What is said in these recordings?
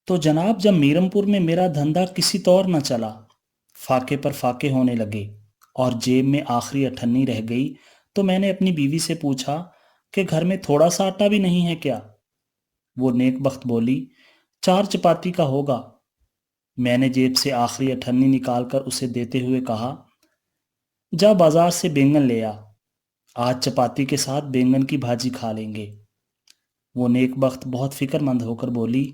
تو جناب جب میرمپور میں میرا دھندا کسی طور نہ چلا، فاقے پر فاقے ہونے لگے اور جیب میں آخری اٹھنی رہ گئی، تو میں نے اپنی بیوی سے پوچھا کہ گھر میں تھوڑا سا آٹا بھی نہیں ہے کیا؟ وہ نیک بخت بولی، 4 چپاتی کا ہوگا۔ میں نے جیب سے آخری اٹھنی نکال کر اسے دیتے ہوئے کہا، جا بازار سے بینگن لے آ، آج چپاتی کے ساتھ بینگن کی بھاجی کھا لیں گے۔ وہ نیک بخت بہت فکر مند ہو کر بولی،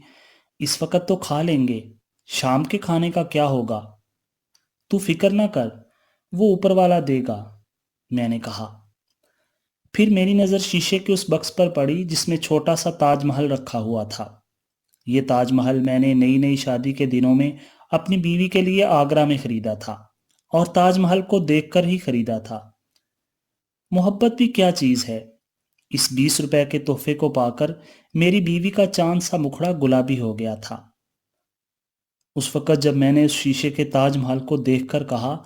اس وقت تو کھا لیں گے، شام کے کھانے کا کیا ہوگا؟ تو فکر نہ کر، وہ اوپر والا دے گا، میں نے کہا۔ پھر میری نظر شیشے کے اس بکس پر پڑی جس میں چھوٹا سا تاج محل رکھا ہوا تھا۔ یہ تاج محل میں نے نئی نئی شادی کے دنوں میں اپنی بیوی کے لیے آگرہ میں خریدا تھا، اور تاج محل کو دیکھ کر ہی خریدا تھا۔ محبت بھی کیا چیز ہے! اس 20 روپے کے تحفے کو پا کر میری بیوی کا چاند سا مکھڑا گلابی ہو گیا تھا۔ اس وقت جب میں نے اس شیشے کے تاج محل کو دیکھ کر کہا،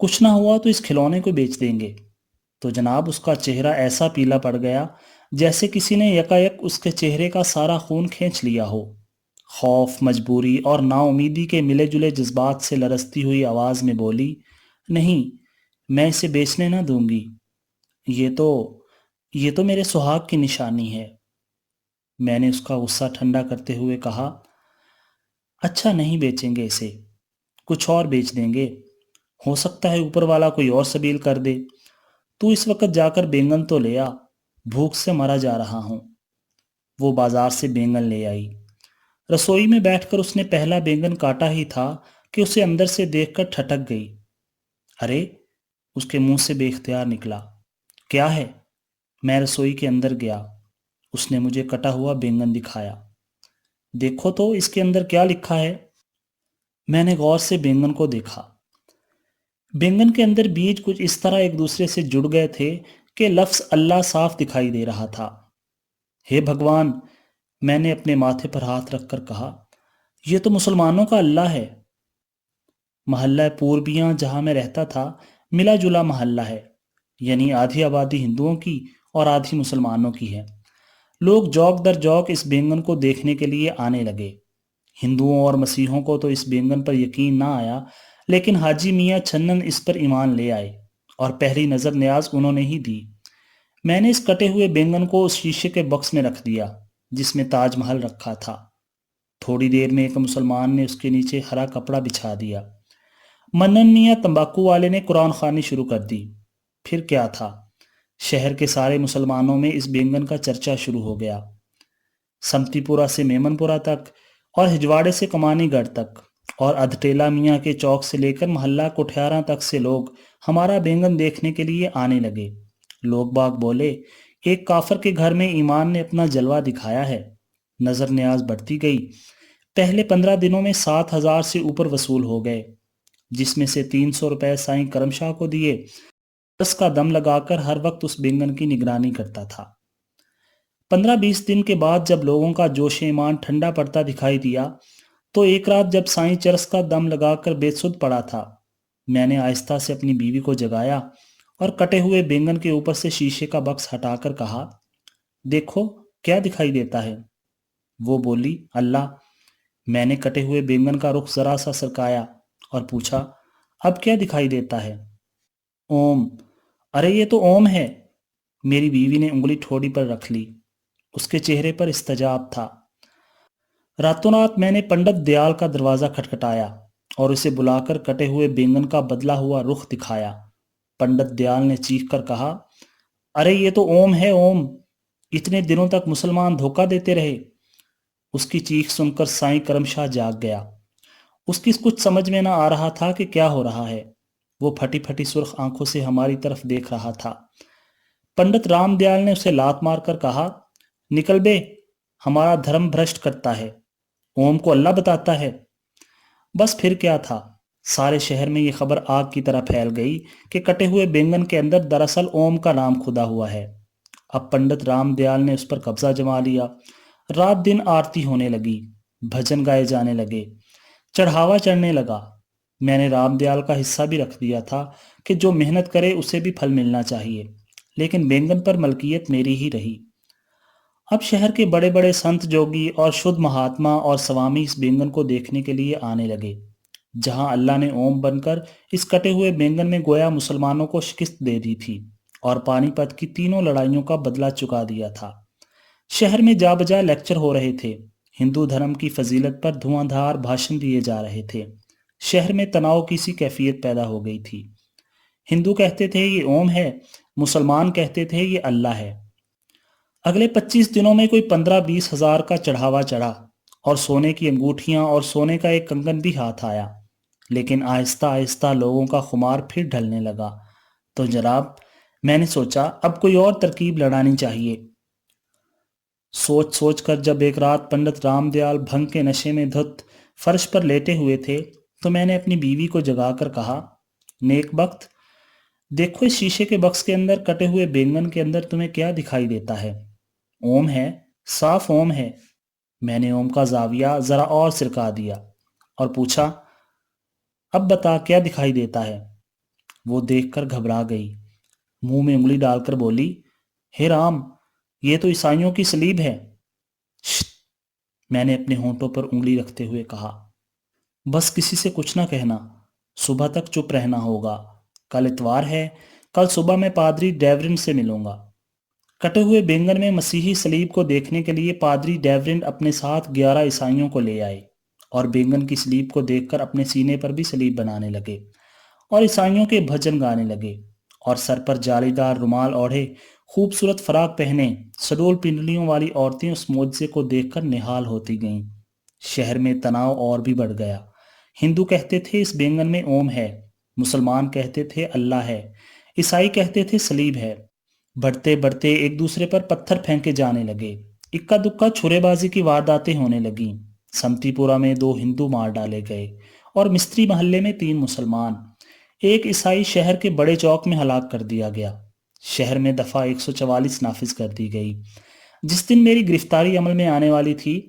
کچھ نہ ہوا تو اس کھلونے کو بیچ دیں گے، تو جناب اس کا چہرہ ایسا پیلا پڑ گیا جیسے کسی نے یکایک اس کے چہرے کا سارا خون کھینچ لیا ہو۔ خوف، مجبوری اور نا امیدی کے ملے جلے جذبات سے لرزتی ہوئی آواز میں بولی، نہیں، میں اسے بیچنے نہ دوں گی، یہ تو یہ تو میرے سہاگ کی نشانی ہے۔ میں نے اس کا غصہ ٹھنڈا کرتے ہوئے کہا، اچھا نہیں بیچیں گے اسے، کچھ اور بیچ دیں گے، ہو سکتا ہے اوپر والا کوئی اور سبیل کر دے۔ تو اس وقت جا کر بینگن تو لے آ، بھوک سے مرا جا رہا ہوں۔ وہ بازار سے بینگن لے آئی۔ رسوئی میں بیٹھ کر اس نے پہلا بینگن کاٹا ہی تھا کہ اسے اندر سے دیکھ کر ٹھٹک گئی۔ ارے! اس کے منہ سے بے اختیار نکلا، کیا ہے؟ میں رسوئی کے اندر گیا۔ اس نے مجھے کٹا ہوا بینگن دکھایا۔ دیکھو تو اس کے اندر کیا لکھا ہے؟ میں نے غور سے بینگن کو دیکھا۔ بینگن کے اندر بیج کچھ اس طرح ایک دوسرے سے جڑ گئے تھے کہ لفظ اللہ صاف دکھائی دے رہا تھا۔ ہے بھگوان! میں نے اپنے ماتھے پر ہاتھ رکھ کر کہا، یہ تو مسلمانوں کا اللہ ہے۔ محلہ پوربیاں جہاں میں رہتا تھا ملا جلا محلہ ہے، یعنی آدھی آبادی ہندوؤں کی اور آدھی مسلمانوں کی ہے۔ لوگ جوک در جوک اس بینگن کو دیکھنے کے لیے آنے لگے۔ ہندوؤں اور مسیحوں کو تو اس بینگن پر یقین نہ آیا، لیکن حاجی میاں چھنن اس پر ایمان لے آئے، اور پہلی نظر نیاز انہوں نے ہی دی۔ میں نے اس کٹے ہوئے بینگن کو اس شیشے کے باکس میں رکھ دیا جس میں تاج محل رکھا تھا۔ تھوڑی دیر میں ایک مسلمان نے اس کے نیچے ہرا کپڑا بچھا دیا۔ منن میاں تمباکو والے نے قرآن خوانی شروع کر دی۔ پھر کیا تھا، شہر کے سارے مسلمانوں میں اس بینگن کا چرچا شروع ہو گیا۔ سمتی پورہ سے میمن پورہ تک، اور ہجواڑے سے کمانی گڑھ تک، اور ادھٹیلا میاں کے چوک سے لے کر محلہ کوٹھیارا تک سے لوگ ہمارا بینگن دیکھنے کے لیے آنے لگے۔ لوگ باغ بولے، ایک کافر کے گھر میں ایمان نے اپنا جلوہ دکھایا ہے۔ نظر نیاز بڑھتی گئی۔ پہلے 15 دنوں میں 7,000 سے اوپر وصول ہو گئے، جس میں سے 300 روپے سائیں کرم شاہ کو دیے۔ اس کا دم لگا کر ہر وقت اس بینگن کی نگرانی کرتا تھا۔ 15-20 دن کے بعد جب لوگوں کا جوش ایمان ٹھنڈا پڑتا دکھائی دیا، تو ایک رات جب سائیں چرس کا دم لگا کر بے سدھ پڑا تھا، میں نے آہستہ سے اپنی بیوی کو جگایا اور کٹے ہوئے بینگن کے اوپر سے شیشے کا بکس ہٹا کر کہا، دیکھو کیا دکھائی دیتا ہے؟ وہ بولی، اللہ۔ میں نے کٹے ہوئے بینگن کا رخ ذرا سا سرکایا اور پوچھا، اب کیا دکھائی دیتا ہے؟ اوم۔ ارے یہ تو اوم ہے۔ میری بیوی نے انگلی ٹھوڑی پر رکھ لی۔ اس کے چہرے پر استجاب تھا۔ راتوں رات میں نے پنڈت دیال کا دروازہ کھٹکھٹایا اور اسے بلا کر کٹے ہوئے بینگن کا بدلا ہوا رخ دکھایا۔ پنڈت دیال نے چیخ کر کہا، ارے یہ تو اوم ہے، اوم! اتنے دنوں تک مسلمان دھوکہ دیتے رہے۔ اس کی چیخ سن کر سائیں کرم شاہ جاگ گیا۔ اس کی کچھ سمجھ میں نہ آ رہا تھا کہ کیا ہو رہا ہے۔ وہ پھٹی پھٹی سرخ آنکھوں سے ہماری طرف دیکھ رہا تھا۔ پنڈت رام دیال نے اسے لات مار کر کہا، نکل بے، ہمارا دھرم بھرشٹ کرتا ہے، اوم کو اللہ بتاتا ہے۔ بس پھر کیا تھا، سارے شہر میں یہ خبر آگ کی طرح پھیل گئی کہ کٹے ہوئے بینگن کے اندر دراصل اوم کا نام کھدا ہوا ہے۔ اب پنڈت رام دیال نے اس پر قبضہ جما لیا۔ رات دن آرتی ہونے لگی، بھجن گائے جانے لگے، چڑھاوا چڑھنے لگا۔ میں نے رام دیال کا حصہ بھی رکھ دیا تھا کہ جو محنت کرے اسے بھی پھل ملنا چاہیے، لیکن بینگن پر ملکیت میری ہی رہی۔ اب شہر کے بڑے بڑے سنت جوگی اور شدھ مہاتما اور سوامی اس بینگن کو دیکھنے کے لیے آنے لگے، جہاں اللہ نے اوم بن کر اس کٹے ہوئے بینگن میں گویا مسلمانوں کو شکست دے دی تھی اور پانی پت کی تینوں لڑائیوں کا بدلہ چکا دیا تھا۔ شہر میں جا بجا لیکچر ہو رہے تھے، ہندو دھرم کی فضیلت پر دھواں دھار بھاشن دیے جا رہے تھے۔ شہر میں تناؤ کی سی کیفیت پیدا ہو گئی تھی۔ ہندو کہتے تھے یہ اوم ہے، مسلمان کہتے تھے یہ اللہ ہے۔ اگلے 25 دنوں میں کوئی 15-20 ہزار کا چڑھاوا چڑھا اور سونے کی انگوٹھیاں اور سونے کا ایک کنگن بھی ہاتھ آیا، لیکن آہستہ آہستہ لوگوں کا خمار پھر ڈھلنے لگا۔ تو جناب، میں نے سوچا اب کوئی اور ترکیب لڑانی چاہیے۔ سوچ سوچ کر جب ایک رات پنڈت رام دیال بھنگ کے نشے میں دھت فرش پر لیٹے ہوئے تھے تو میں نے اپنی بیوی کو جگا کر کہا، نیک بخت، دیکھو اس شیشے کے بکس کے اندر کٹے ہوئے بینگن کے اندر تمہیں کیا دکھائی دیتا ہے؟ اوم ہے، صاف اوم ہے۔ میں نے اوم کا زاویہ ذرا اور سرکا دیا اور پوچھا، اب بتا کیا دکھائی دیتا ہے؟ وہ دیکھ کر گھبرا گئی، منہ میں انگلی ڈال کر بولی، ہے رام، یہ تو عیسائیوں کی صلیب ہے۔ شت! میں نے اپنے ہونٹوں پر انگلی رکھتے ہوئے کہا، بس کسی سے کچھ نہ کہنا، صبح تک چپ رہنا ہوگا، کل اتوار ہے، کل صبح میں پادری ڈیورنڈ سے ملوں گا۔ کٹے ہوئے بینگن میں مسیحی صلیب کو دیکھنے کے لیے پادری ڈیورنڈ اپنے ساتھ 11 عیسائیوں کو لے آئے اور بینگن کی صلیب کو دیکھ کر اپنے سینے پر بھی صلیب بنانے لگے اور عیسائیوں کے بھجن گانے لگے، اور سر پر جالی دار رومال اوڑھے خوبصورت فراق پہنے سڈول پنڈلیوں والی عورتیں اس معجزے کو دیکھ کر نہال ہوتی گئیں۔ شہر میں تناؤ اور بھی بڑھ گیا۔ ہندو کہتے تھے اس بینگن میں اوم ہے، مسلمان کہتے تھے اللہ ہے، عیسائی کہتے تھے صلیب ہے۔ بڑھتے بڑھتے ایک دوسرے پر پتھر پھینکے جانے لگے، اکا دکا چھرے بازی کی وارداتیں ہونے لگیں۔ سمتی پورہ میں 2 ہندو مار ڈالے گئے اور مستری محلے میں 3 مسلمان، ایک عیسائی شہر کے بڑے چوک میں ہلاک کر دیا گیا۔ شہر میں دفعہ 144 نافذ کر دی گئی۔ جس دن میری گرفتاری عمل میں آنے والی تھی،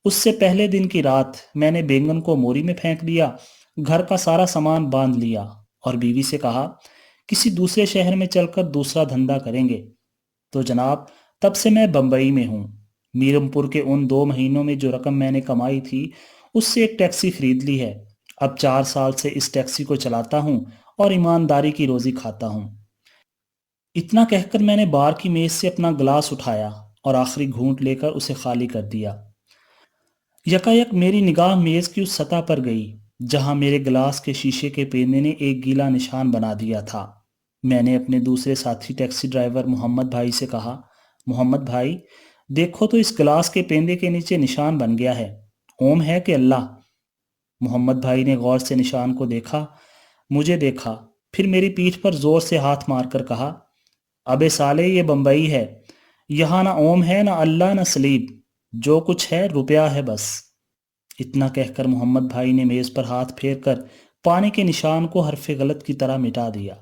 اس سے پہلے دن کی رات میں نے بینگن کو موری میں پھینک دیا، گھر کا سارا سامان باندھ لیا اور بیوی سے کہا، کسی دوسرے شہر میں چل کر دوسرا دھندا کریں گے۔ تو جناب، تب سے میں بمبئی میں ہوں۔ میرم پور کے ان 2 مہینوں میں جو رقم میں نے کمائی تھی، اس سے ایک ٹیکسی خرید لی ہے۔ اب 4 سال سے اس ٹیکسی کو چلاتا ہوں اور ایمانداری کی روزی کھاتا ہوں۔ اتنا کہہ کر میں نے بار کی میز سے اپنا گلاس اٹھایا اور آخری گھونٹ لے کر اسے خالی کر دیا۔ یکایک میری نگاہ میز کی اس سطح پر گئی جہاں میرے گلاس کے شیشے کے پیندے نے ایک گیلا نشان بنا دیا تھا۔ میں نے اپنے دوسرے ساتھی ٹیکسی ڈرائیور محمد بھائی سے کہا، محمد بھائی، دیکھو تو اس گلاس کے پیندے کے نیچے نشان بن گیا ہے، اوم ہے کہ اللہ؟ محمد بھائی نے غور سے نشان کو دیکھا، مجھے دیکھا، پھر میری پیٹھ پر زور سے ہاتھ مار کر کہا، ابے سالے، یہ بمبئی ہے، یہاں نہ اوم ہے، نہ اللہ، نہ صلیب، جو کچھ ہے روپیہ ہے بس۔ اتنا کہہ کر محمد بھائی نے میز پر ہاتھ پھیر کر پانی کے نشان کو حرف غلط کی طرح مٹا دیا۔